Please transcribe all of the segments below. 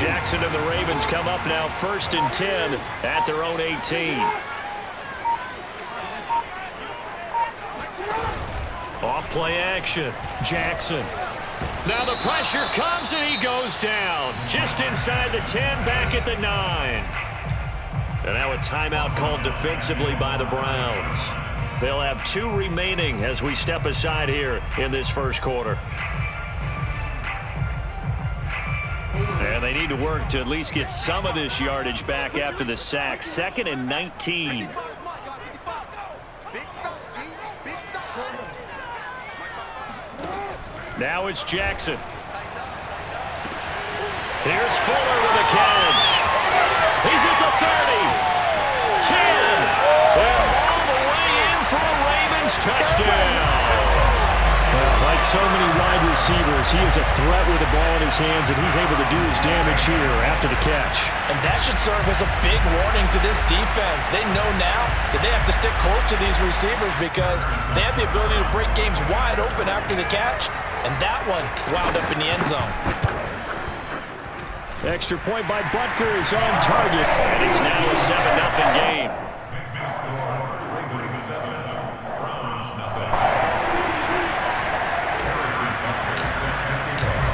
Jackson and the Ravens come up now 1st and 10 at their own 18. Off play action. Jackson. Now the pressure comes and he goes down. Just inside the 10, back at the 9. And now a timeout called defensively by the Browns. They'll have 2 remaining as we step aside here in this first quarter. And they need to work to at least get some of this yardage back after the sack. 2nd and 19. Now it's Jackson. Here's Fuller with a catch. He's at the 30. 10. They're all the way in for a Ravens touchdown. Well, like so many wide receivers, he is a threat with the ball in his hands, and he's able to do his damage here after the catch. And that should serve as a big warning to this defense. They know now that they have to stick close to these receivers because they have the ability to break games wide open after the catch. And that one wound up in the end zone. Extra point by Butker is on target, and it's now a 7-0 game.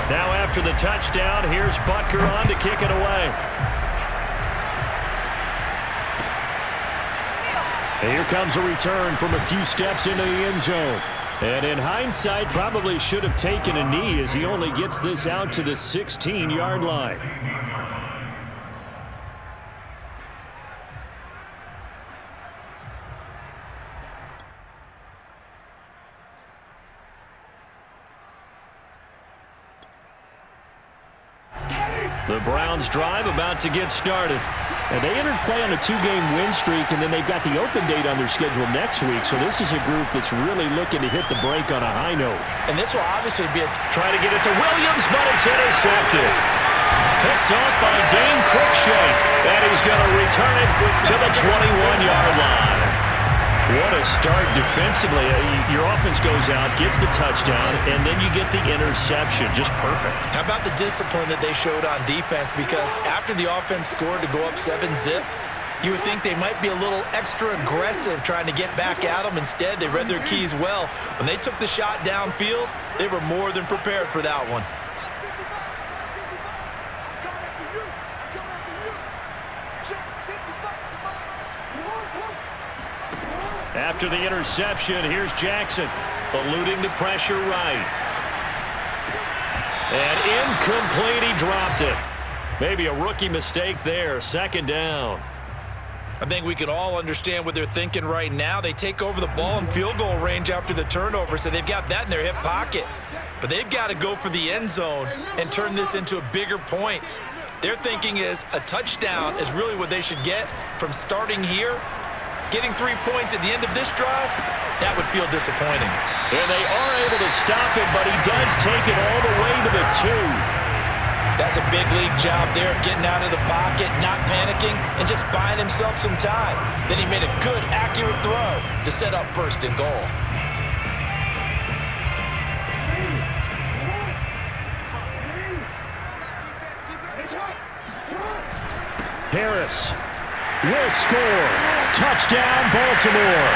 Now after the touchdown, here's Butker on to kick it away. And here comes a return from a few steps into the end zone. And in hindsight, probably should have taken a knee as he only gets this out to the 16-yard line. The Browns drive about to get started. And they entered play on a 2-game win streak, and then they've got the open date on their schedule next week. So this is a group that's really looking to hit the break on a high note. And this will obviously be trying to get it to Williams, but it's intercepted. Picked off by Dane Cruikshank. And he's going to return it to the 21-yard line. What a start defensively. Your offense goes out, gets the touchdown, and then you get the interception. Just perfect. How about the discipline that they showed on defense? Because after the offense scored to go up 7-zip, you would think they might be a little extra aggressive trying to get back at them. Instead, they read their keys well. When they took the shot downfield, they were more than prepared for that one. After the interception, here's Jackson, eluding the pressure right. And incomplete, he dropped it. Maybe a rookie mistake there, 2nd down. I think we can all understand what they're thinking right now. They take over the ball in field goal range after the turnover, so they've got that in their hip pocket. But they've got to go for the end zone and turn this into a bigger points. Their thinking is a touchdown is really what they should get from starting here. Getting 3 points at the end of this drive, that would feel disappointing. And they are able to stop it, but he does take it all the way to the 2. That's a big league job there of getting out of the pocket, not panicking, and just buying himself some time. Then he made a good, accurate throw to set up 1st and goal. Harris will score. Touchdown, Baltimore.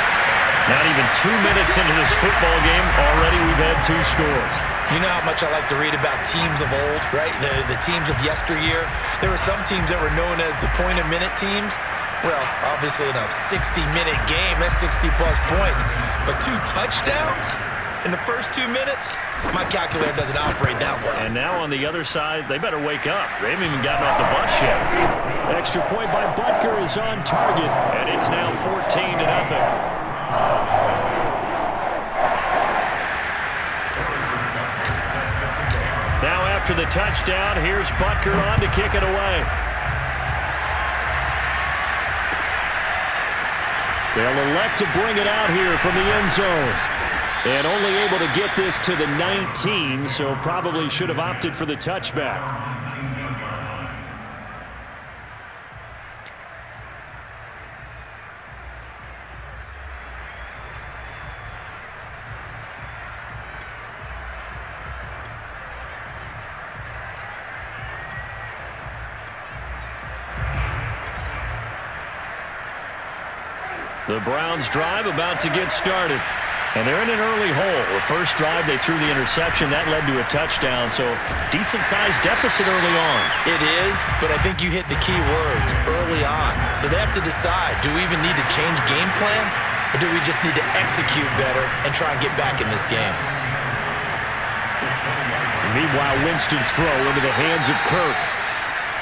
Not even 2 minutes into this football game, already we've had 2 scores. You know how much I like to read about teams of old, right? The teams of yesteryear. There were some teams that were known as the point-a-minute teams. Well, obviously in a 60-minute game, that's 60-plus points. But 2 touchdowns in the first 2 minutes? My calculator doesn't operate that well. And now on the other side, they better wake up. They haven't even gotten off the bus yet. Extra point by Butker is on target, and it's now 14-0. Now after the touchdown, here's Butker on to kick it away. They'll elect to bring it out here from the end zone. And only able to get this to the 19, so probably should have opted for the touchback. The Browns drive about to get started. And they're in an early hole. The first drive, they threw the interception. That led to a touchdown, so decent-sized deficit early on. It is, but I think you hit the key words, early on. So they have to decide, do we even need to change game plan, or do we just need to execute better and try and get back in this game? Meanwhile, Winston's throw into the hands of Kirk.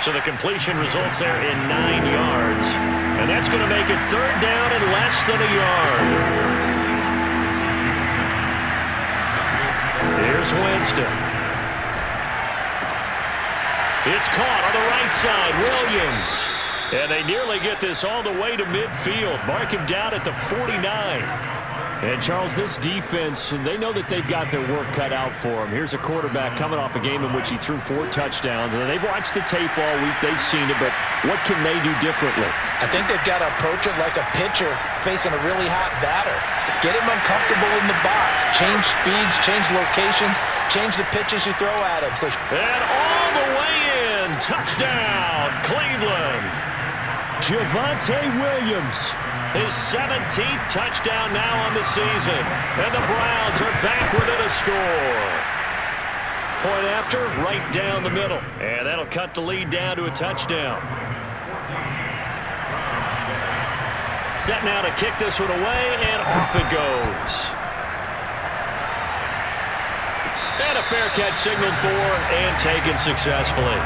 So the completion results there in 9 yards. And that's going to make it third down and less than a yard. Here's Winston. It's caught on the right side. Williams. And they nearly get this all the way to midfield. Mark him down at the 49. And, Charles, this defense, they know that they've got their work cut out for them. Here's a quarterback coming off a game in which he threw 4 touchdowns. And they've watched the tape all week. They've seen it, but what can they do differently? I think they've got to approach it like a pitcher facing a really hot batter. Get him uncomfortable in the box. Change speeds, change locations, change the pitches you throw at him. And all the way in. Touchdown, Cleveland. Javonte Williams. His 17th touchdown now on the season. And the Browns are back within a score. Point after, right down the middle. And that'll cut the lead down to a touchdown. Set now to kick this one away, and off it goes. And a fair catch signaled for and taken successfully.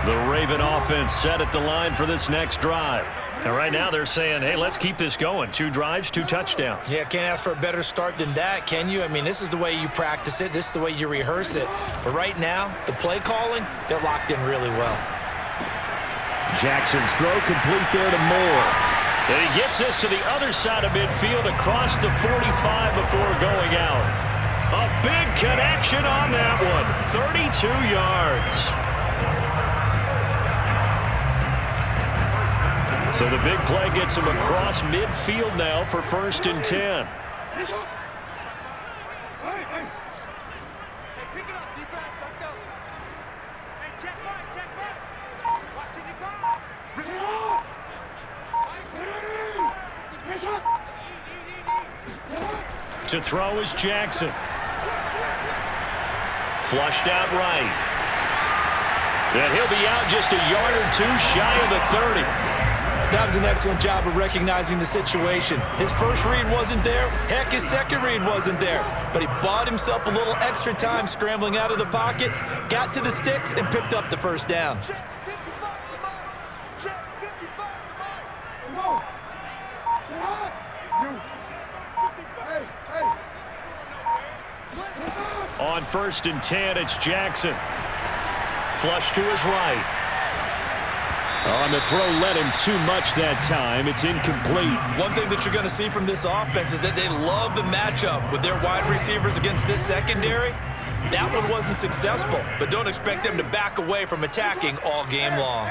The Raven offense set at the line for this next drive. And right now they're saying, hey, let's keep this going. 2 drives, 2 touchdowns. Yeah, can't ask for a better start than that, can you? I mean, this is the way you practice it. This is the way you rehearse it. But right now, the play calling, they're locked in really well. Jackson's throw complete there to Moore. And he gets this to the other side of midfield across the 45 before going out. A big connection on that one. 32 yards. So the big play gets him across midfield now for 1st and 10. To throw is Jackson. Flushed out right. And he'll be out just a yard or 2 shy of the 30. That was an excellent job of recognizing the situation. His first read wasn't there. Heck, his second read wasn't there. But he bought himself a little extra time scrambling out of the pocket, got to the sticks, and picked up the first down. On 1st and 10, it's Jackson. Flush to his right. On the throw, led him too much that time. It's incomplete. One thing that you're going to see from this offense is that they love the matchup with their wide receivers against this secondary. That one wasn't successful, but don't expect them to back away from attacking all game long.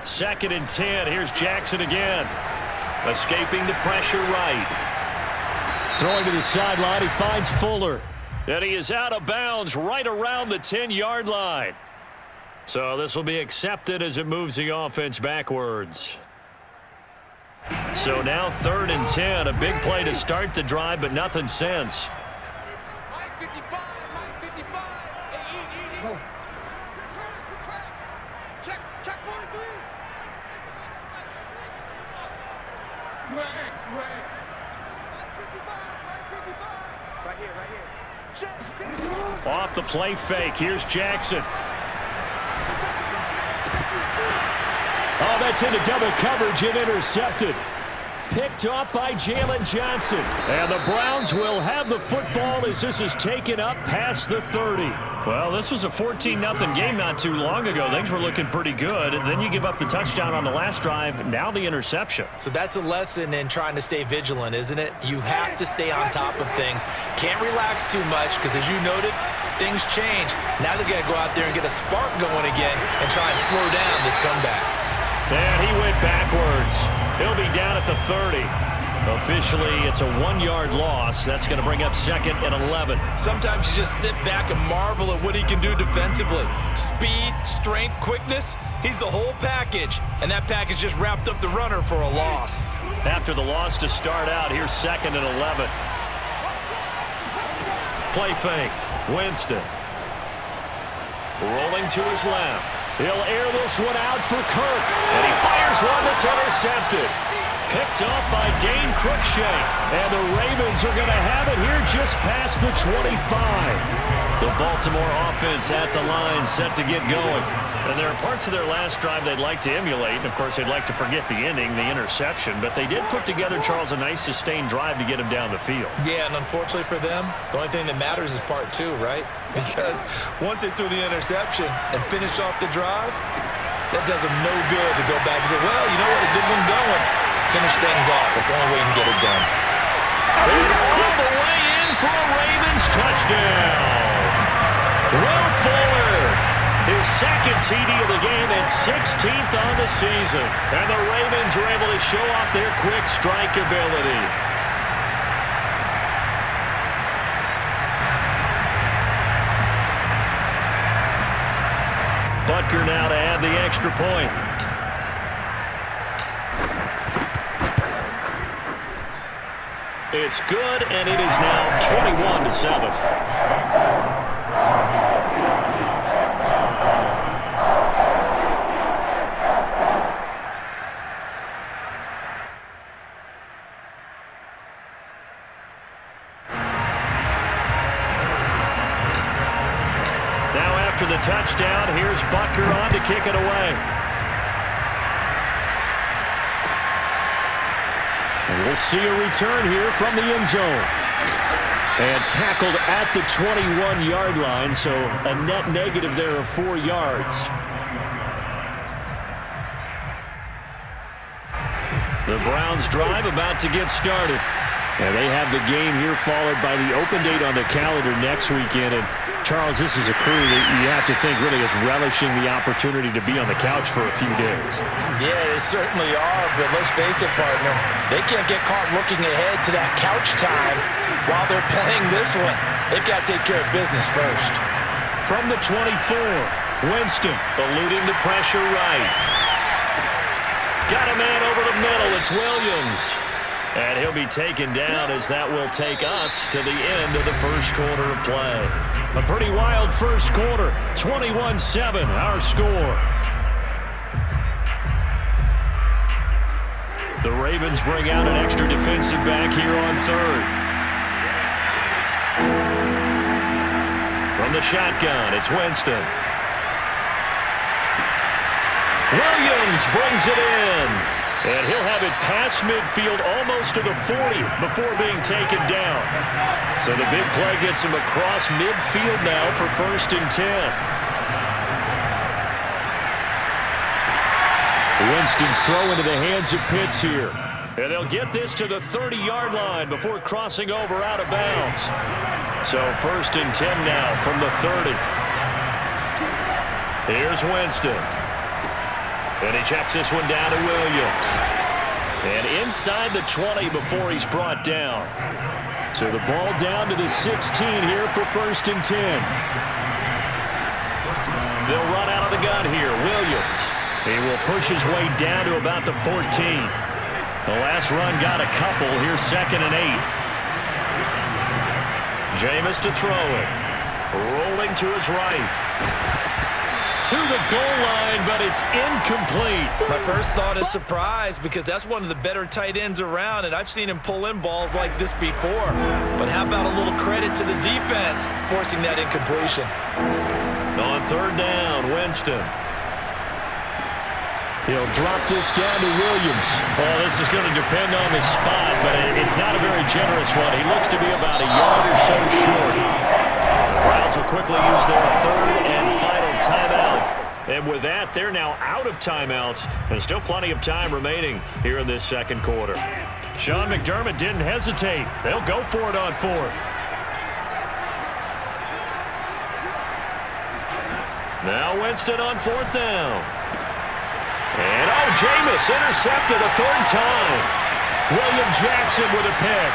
Second and 10. Here's Jackson again. Escaping the pressure right. Throwing to the sideline, he finds Fuller. And he is out of bounds right around the 10-yard line. So this will be accepted as it moves the offense backwards. So now 3rd and 10. A big play to start the drive, but nothing since. Off the play fake. Here's Jackson. Oh, that's into double coverage and intercepted. Picked off by Jalen Johnson. And the Browns will have the football as this is taken up past the 30. Well, this was a 14-0 game not too long ago. Things were looking pretty good. And then you give up the touchdown on the last drive. Now the interception. So that's a lesson in trying to stay vigilant, isn't it? You have to stay on top of things. Can't relax too much because, as you noted, things change. Now they've got to go out there and get a spark going again and try and slow down this comeback. And he went backwards. He'll be down at the 30. Officially, it's a 1-yard loss. That's going to bring up 2nd and 11. Sometimes you just sit back and marvel at what he can do defensively. Speed, strength, quickness, he's the whole package. And that package just wrapped up the runner for a loss. After the loss to start out, here's 2nd and 11. Play fake. Winston. Rolling to his left. He'll air this one out for Kirk. And he fires one that's intercepted. Picked up by Dane Cruikshank. And the Ravens are going to have it here just past the 25. The Baltimore offense at the line, set to get going. And there are parts of their last drive they'd like to emulate. And, of course, they'd like to forget the ending, the interception. But they did put together, Charles, a nice sustained drive to get him down the field. Yeah, and unfortunately for them, the only thing that matters is part 2, right? Because once they threw the interception and finished off the drive, that does them no good to go back and say, well, you know what, a good one going. Finish things off. That's the only way you can get it done. And all the way in for a Ravens touchdown. Will Fuller, his 2nd TD of the game and 16th on the season. And the Ravens are able to show off their quick strike ability. Butker now to add the extra point. It's good, and it is now 21-7. Now after the touchdown, here's Butker on to kick it away. And we'll see a return here from the end zone. And tackled at the 21-yard line, so a net negative there of 4 yards. The Browns drive about to get started. And they have the game here followed by the open date on the calendar next weekend. And Charles, this is a crew that you have to think really is relishing the opportunity to be on the couch for a few days. Yeah, they certainly are, but let's face it, partner. They can't get caught looking ahead to that couch time while they're playing this one. They've got to take care of business first. From the 24, Winston eluding the pressure right. Got a man over the middle. It's Williams. And he'll be taken down as that will take us to the end of the first quarter of play. A pretty wild first quarter. 21-7, our score. The Ravens bring out an extra defensive back here on 3rd. From the shotgun, it's Winston. Williams brings it in. And he'll have it past midfield almost to the 40 before being taken down. So the big play gets him across midfield now for 1st and 10. Winston's throw into the hands of Pitts here. And they'll get this to the 30-yard line before crossing over out of bounds. So 1st and 10 now from the 30. Here's Winston. And he checks this one down to Williams. And inside the 20 before he's brought down. So the ball down to the 16 here for 1st and 10. They'll run out of the gun here. Williams. He will push his way down to about the 14. The last run got a couple. Here's 2nd and 8. Jameis to throw it. Rolling to his right. To the goal line, but it's incomplete. My first thought is surprise because that's one of the better tight ends around, and I've seen him pull in balls like this before. But how about a little credit to the defense forcing that incompletion? On 3rd down, Winston. He'll drop this down to Williams. Oh, this is going to depend on the spot, but it's not a very generous one. He looks to be about a yard or so short. Browns Browns will quickly use their third and final timeout. And with that, they're now out of timeouts, and still plenty of time remaining here in this second quarter. Sean McDermott didn't hesitate. They'll go for it on fourth. Now Winston on fourth down. And, Jameis intercepted a third time. William Jackson with a pick.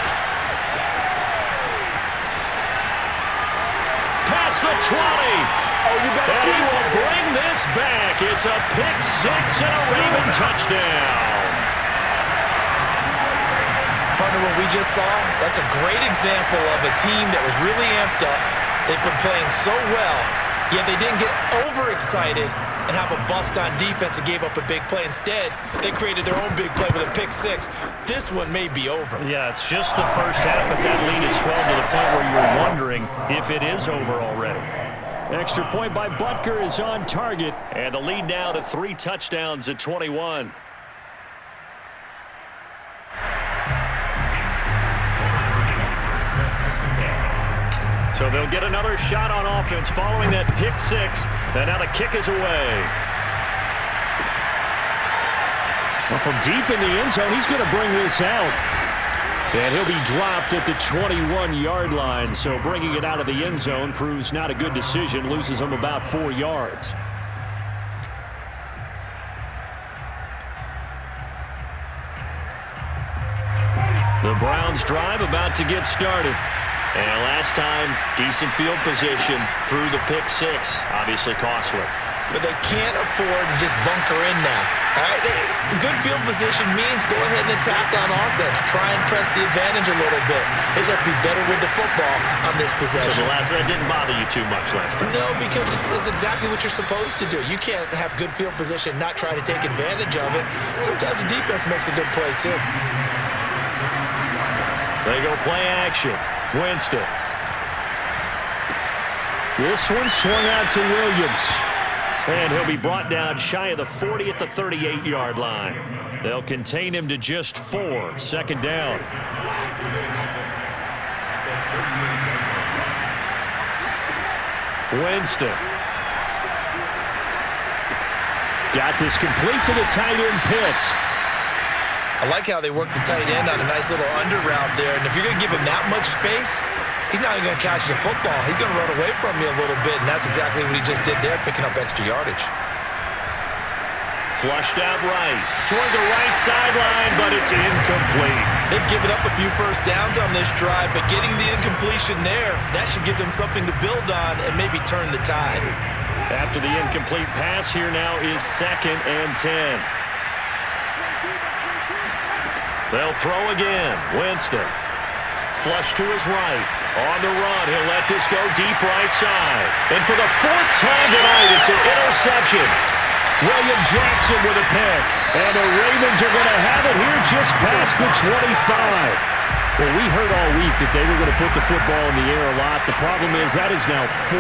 Past the 20. And he will bring this back. It's a pick six and a Raven touchdown. Partner, what we just saw, that's a great example of a team that was really amped up. They've been playing so well, yet they didn't get overexcited and have a bust on defense and gave up a big play. Instead, they created their own big play with a pick six. This one may be over. Yeah, it's just the first half, but that lead has swelled to the point where you're wondering if it is over already. Extra point by Butker is on target, and the lead now to 3 touchdowns at 21. So they'll get another shot on offense following that pick six, and now the kick is away. Well, from deep in the end zone, he's going to bring this out. And he'll be dropped at the 21-yard line, so bringing it out of the end zone proves not a good decision, loses him about 4 yards. The Browns drive about to get started. And last time, decent field position through the pick six, obviously costly. But they can't afford to just bunker in now. All right, good field position means go ahead and attack on offense. Try and press the advantage a little bit. They just have to be better with the football on this possession. So that didn't bother you too much last time? No, because it's exactly what you're supposed to do. You can't have good field position, not try to take advantage of it. Sometimes the defense makes a good play, too. They go play action. Winston. This one swung out to Williams. And he'll be brought down shy of the 40 at the 38-yard line. They'll contain him to just 4. Second down. Winston. Got this complete to the tight end Pitts. I like how they work the tight end on a nice little under route there. And if you're going to give him that much space, he's not even going to catch the football. He's going to run away from you a little bit, and that's exactly what he just did there, picking up extra yardage. Flushed out right. Toward the right sideline, but it's incomplete. They've given up a few first downs on this drive, but getting the incompletion there, that should give them something to build on and maybe turn the tide. After the incomplete pass, here now is 2nd and 10. They'll throw again. Winston. Flush to his right. On the run, he'll let this go deep right side. And for the 4th time tonight, it's an interception. William Jackson with a pick. And the Ravens are going to have it here just past the 25. Well, we heard all week that they were going to put the football in the air a lot. The problem is that is now 4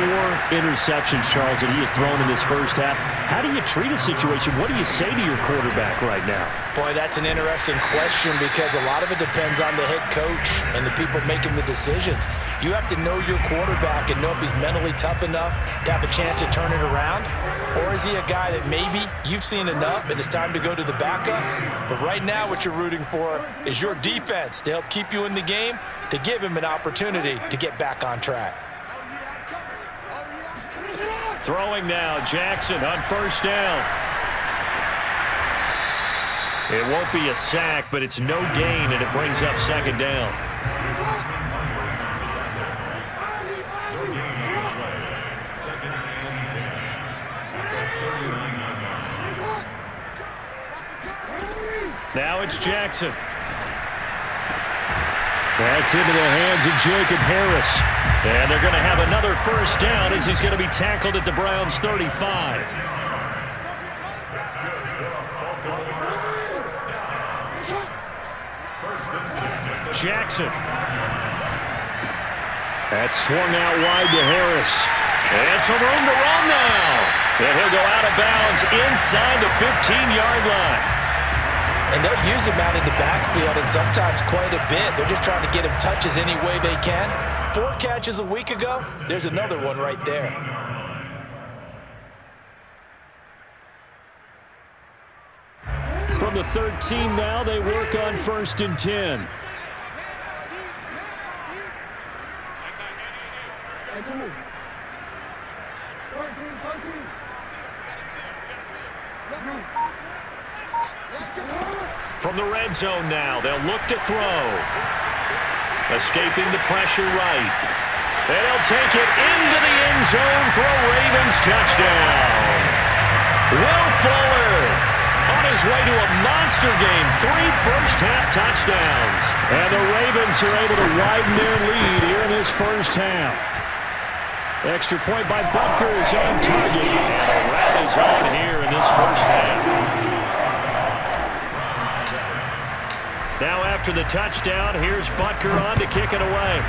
interceptions, Charles, that he has thrown in this first half. How do you treat a situation? What do you say to your quarterback right now? Boy, that's an interesting question because a lot of it depends on the head coach and the people making the decisions. You have to know your quarterback and know if he's mentally tough enough to have a chance to turn it around. Or is he a guy that maybe you've seen enough and it's time to go to the backup? But right now what you're rooting for is your defense to help keep you in the game, to give him an opportunity to get back on track. Throwing now, Jackson on first down. It won't be a sack, but it's no gain, and it brings up 2nd down. Now it's Jackson. That's into the hands of Jacob Harris. And they're going to have another first down as he's going to be tackled at the Browns' 35. Jackson. That's swung out wide to Harris. And some room to run now. And he'll go out of bounds inside the 15-yard line. And they'll use him out in the backfield, and sometimes quite a bit. They're just trying to get him touches any way they can. 4 catches a week ago. There's another one right there. From the 13 now, they work on 1st and 10. From the red zone now, they'll look to throw. Escaping the pressure right. And he'll take it into the end zone for a Ravens touchdown. Will Fuller on his way to a monster game. 3 first-half touchdowns. And the Ravens are able to widen their lead here in this first half. Extra point by Butker is on target. And a wrap is on here in this first half. Now after the touchdown, here's Butker on to kick it away.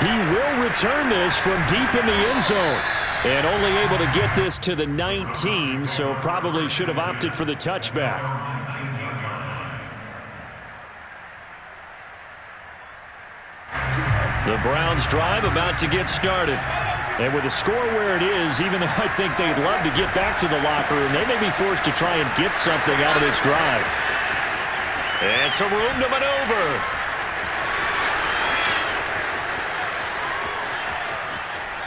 He will return this from deep in the end zone. And only able to get this to the 19, so probably should have opted for the touchback. The Browns drive about to get started. And with the score where it is, even though I think they'd love to get back to the locker room, they may be forced to try and get something out of this drive. And some room to maneuver.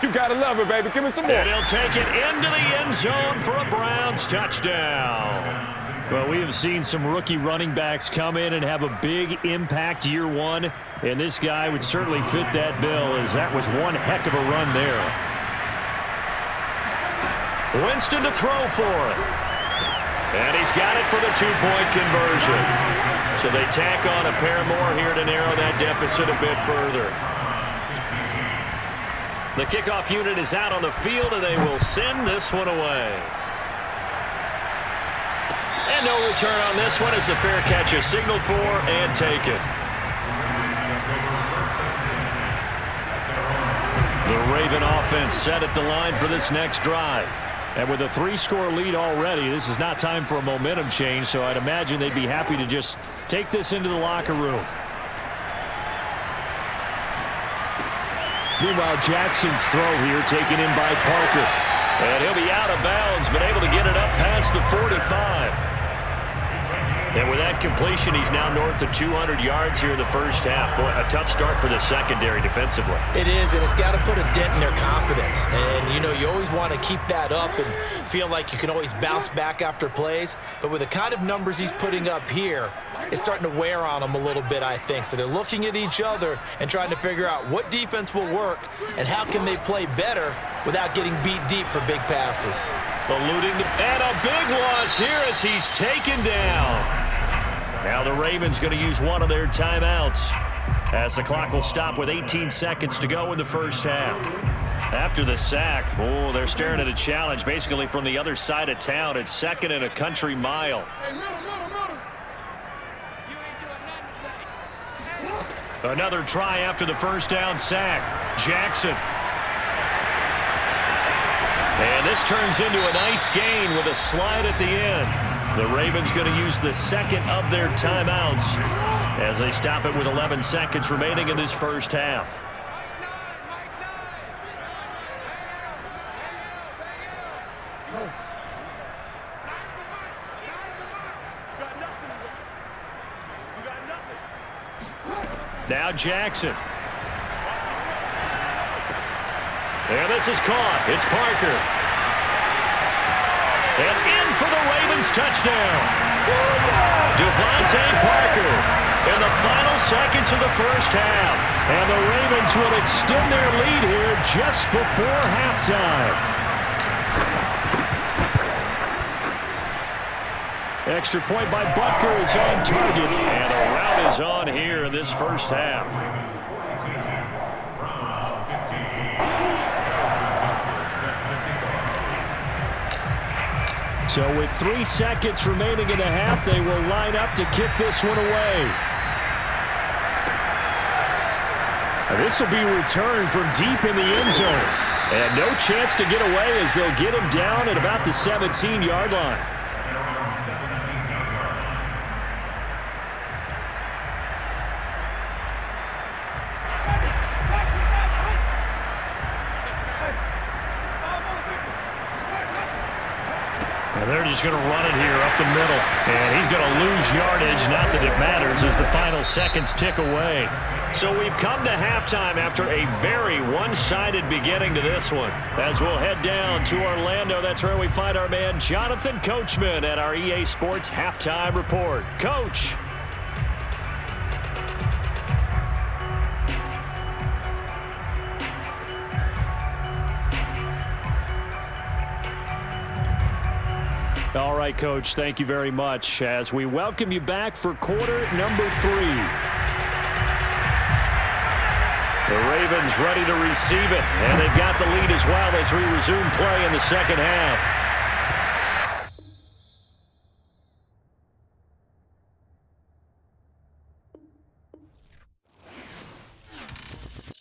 You gotta love it, baby. Give me some more. And he'll take it into the end zone for a Browns touchdown. Well, we have seen some rookie running backs come in and have a big impact year one, and this guy would certainly fit that bill, as that was one heck of a run there. Winston to throw for it. And he's got it for the 2-point conversion. So they tack on a pair more here to narrow that deficit a bit further. The kickoff unit is out on the field, and they will send this one away. And no return on this one as the fair catch is signaled for and taken. The Raven offense set at the line for this next drive. And with a 3-score lead already, this is not time for a momentum change, so I'd imagine they'd be happy to just take this into the locker room. Meanwhile, Jackson's throw here taken in by Parker. And he'll be out of bounds, but able to get it up past the 45. And with that completion, he's now north of 200 yards here in the first half. Boy, a tough start for the secondary defensively. It is, and it's got to put a dent in their confidence. And, you know, you always want to keep that up and feel like you can always bounce back after plays. But with the kind of numbers he's putting up here, it's starting to wear on them a little bit, I think. So they're looking at each other and trying to figure out what defense will work and how can they play better without getting beat deep for big passes. Eluding and a big loss here as he's taken down. Now the Ravens going to use one of their timeouts as the clock will stop with 18 seconds to go in the first half. After the sack, oh, they're staring at a challenge basically from the other side of town. It's 2nd and a country mile. Another try after the first down sack. Jackson. And this turns into a nice gain with a slide at the end. The Ravens going to use the 2nd of their timeouts as they stop it with 11 seconds remaining in this first half. Now Jackson. And this is caught. It's Parker. And in for the Ravens touchdown. Devontae Parker in the final seconds of the first half. And the Ravens will extend their lead here just before halftime. Extra point by Butker is on target. And a rout is on here in this first half. So with 3 seconds remaining in the half, they will line up to kick this one away. This will be returned from deep in the end zone. And no chance to get away as they'll get him down at about the 17-yard line. And they're just going to run it here up the middle. And he's going to lose yardage. Not that it matters as the final seconds tick away. So we've come to halftime after a very one-sided beginning to this one. As we'll head down to Orlando, that's where we find our man Jonathan Coachman at our EA Sports Halftime Report. Coach. All right, Coach, thank you very much as we welcome you back for quarter number 3. The Ravens ready to receive it, and they've got the lead as well as we resume play in the second half.